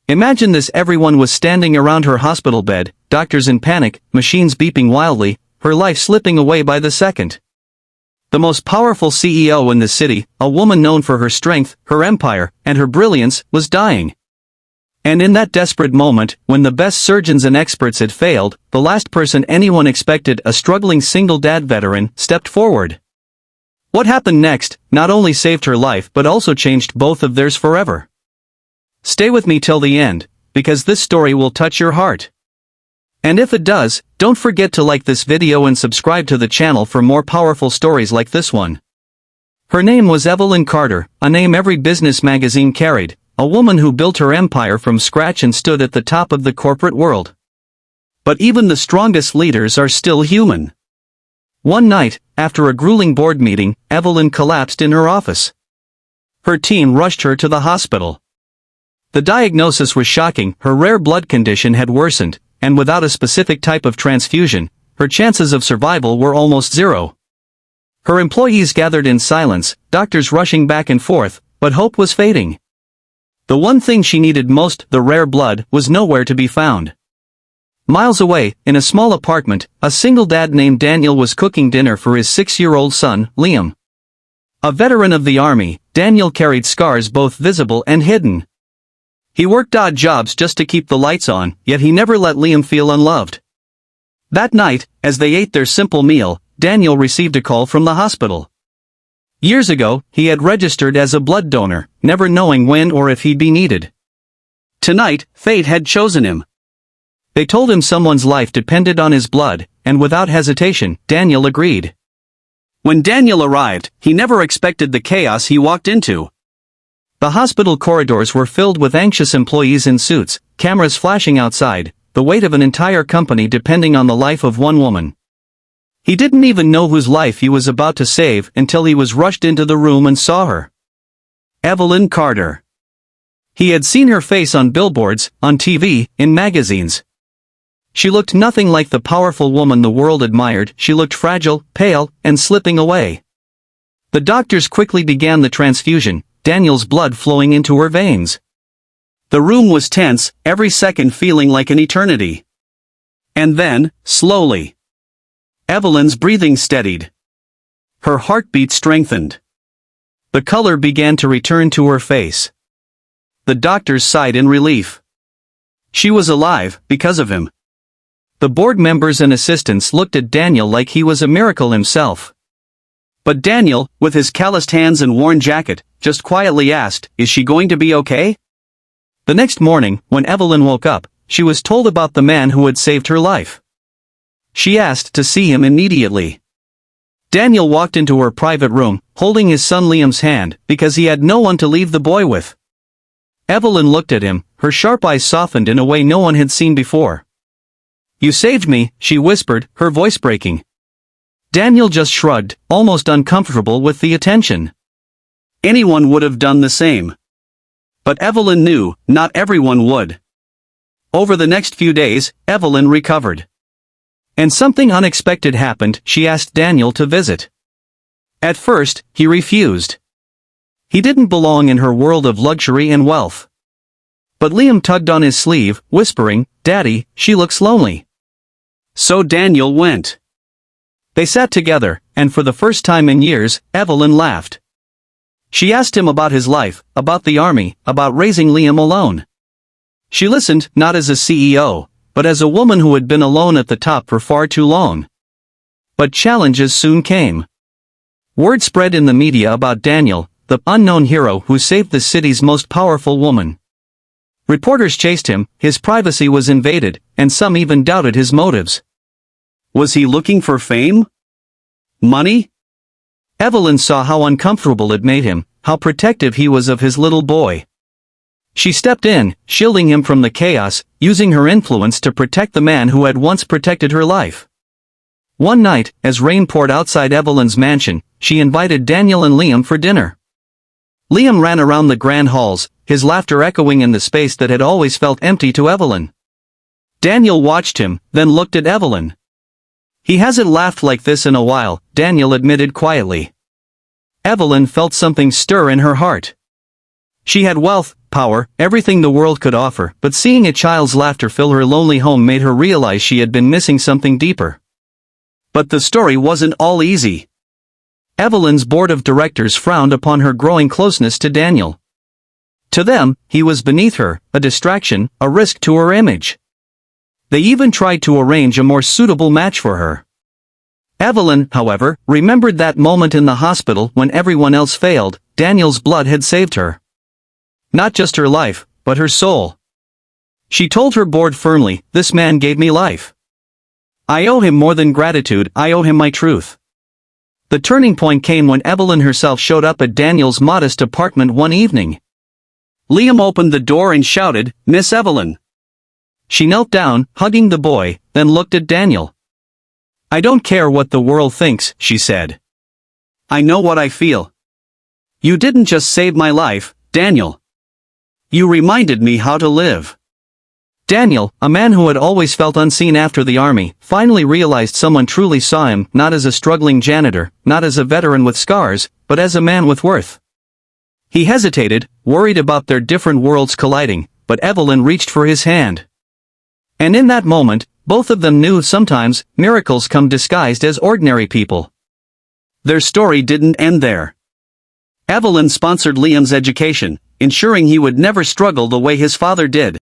Imagine this: everyone was standing around her hospital bed, doctors in panic, machines beeping wildly, her life slipping away by the second. The most powerful CEO in the city, a woman known for her strength, her empire, and her brilliance, was dying. And in that desperate moment, when the best surgeons and experts had failed, the last person anyone expected, a struggling single dad veteran, stepped forward. What happened next not only saved her life but also changed both of theirs forever. Stay with me till the end, because this story will touch your heart. And if it does, don't forget to like this video and subscribe to the channel for more powerful stories like this one. Her name was Evelyn Carter, a name every business magazine carried, a woman who built her empire from scratch and stood at the top of the corporate world. But even the strongest leaders are still human. One night, after a grueling board meeting, Evelyn collapsed in her office. Her team rushed her to the hospital. The diagnosis was shocking: her rare blood condition had worsened, and without a specific type of transfusion, her chances of survival were almost zero. Her employees gathered in silence, doctors rushing back and forth, but hope was fading. The one thing she needed most, the rare blood, was nowhere to be found. Miles away, in a small apartment, a single dad named Daniel was cooking dinner for his 6-year-old son, Liam. A veteran of the army, Daniel carried scars both visible and hidden. He worked odd jobs just to keep the lights on, yet he never let Liam feel unloved. That night, as they ate their simple meal, Daniel received a call from the hospital. Years ago, he had registered as a blood donor, never knowing when or if he'd be needed. Tonight, fate had chosen him. They told him someone's life depended on his blood, and without hesitation, Daniel agreed. When Daniel arrived, he never expected the chaos he walked into. The hospital corridors were filled with anxious employees in suits, cameras flashing outside, the weight of an entire company depending on the life of one woman. He didn't even know whose life he was about to save until he was rushed into the room and saw her. Evelyn Carter. He had seen her face on billboards, on TV, in magazines. She looked nothing like the powerful woman the world admired. She looked fragile, pale, and slipping away. The doctors quickly began the transfusion, Daniel's blood flowing into her veins. The room was tense, every second feeling like an eternity. And then, slowly, Evelyn's breathing steadied. Her heartbeat strengthened. The color began to return to her face. The doctors sighed in relief. She was alive, because of him. The board members and assistants looked at Daniel like he was a miracle himself. But Daniel, with his calloused hands and worn jacket, just quietly asked, "Is she going to be okay?" The next morning, when Evelyn woke up, she was told about the man who had saved her life. She asked to see him immediately. Daniel walked into her private room, holding his son Liam's hand, because he had no one to leave the boy with. Evelyn looked at him, her sharp eyes softened in a way no one had seen before. "You saved me," she whispered, her voice breaking. Daniel just shrugged, almost uncomfortable with the attention. Anyone would have done the same. But Evelyn knew, not everyone would. Over the next few days, Evelyn recovered. And something unexpected happened. She asked Daniel to visit. At first, he refused. He didn't belong in her world of luxury and wealth. But Liam tugged on his sleeve, whispering, "Daddy, she looks lonely." So Daniel went. They sat together, and for the first time in years, Evelyn laughed. She asked him about his life, about the army, about raising Liam alone. She listened, not as a CEO, but as a woman who had been alone at the top for far too long. But challenges soon came. Word spread in the media about Daniel, the unknown hero who saved the city's most powerful woman. Reporters chased him, his privacy was invaded, and some even doubted his motives. Was he looking for fame? Money? Evelyn saw how uncomfortable it made him, how protective he was of his little boy. She stepped in, shielding him from the chaos, using her influence to protect the man who had once protected her life. One night, as rain poured outside Evelyn's mansion, she invited Daniel and Liam for dinner. Liam ran around the grand halls, his laughter echoing in the space that had always felt empty to Evelyn. Daniel watched him, then looked at Evelyn. "He hasn't laughed like this in a while," Daniel admitted quietly. Evelyn felt something stir in her heart. She had wealth, power, everything the world could offer, but seeing a child's laughter fill her lonely home made her realize she had been missing something deeper. But the story wasn't all easy. Evelyn's board of directors frowned upon her growing closeness to Daniel. To them, he was beneath her, a distraction, a risk to her image. They even tried to arrange a more suitable match for her. Evelyn, however, remembered that moment in the hospital when everyone else failed. Daniel's blood had saved her. Not just her life, but her soul. She told her board firmly, "This man gave me life. I owe him more than gratitude, I owe him my truth." The turning point came when Evelyn herself showed up at Daniel's modest apartment one evening. Liam opened the door and shouted, "Miss Evelyn." She knelt down, hugging the boy, then looked at Daniel. "I don't care what the world thinks," she said. "I know what I feel. You didn't just save my life, Daniel. You reminded me how to live." Daniel, a man who had always felt unseen after the army, finally realized someone truly saw him, not as a struggling janitor, not as a veteran with scars, but as a man with worth. He hesitated, worried about their different worlds colliding, but Evelyn reached for his hand. And in that moment, both of them knew sometimes miracles come disguised as ordinary people. Their story didn't end there. Evelyn sponsored Liam's education, ensuring he would never struggle the way his father did.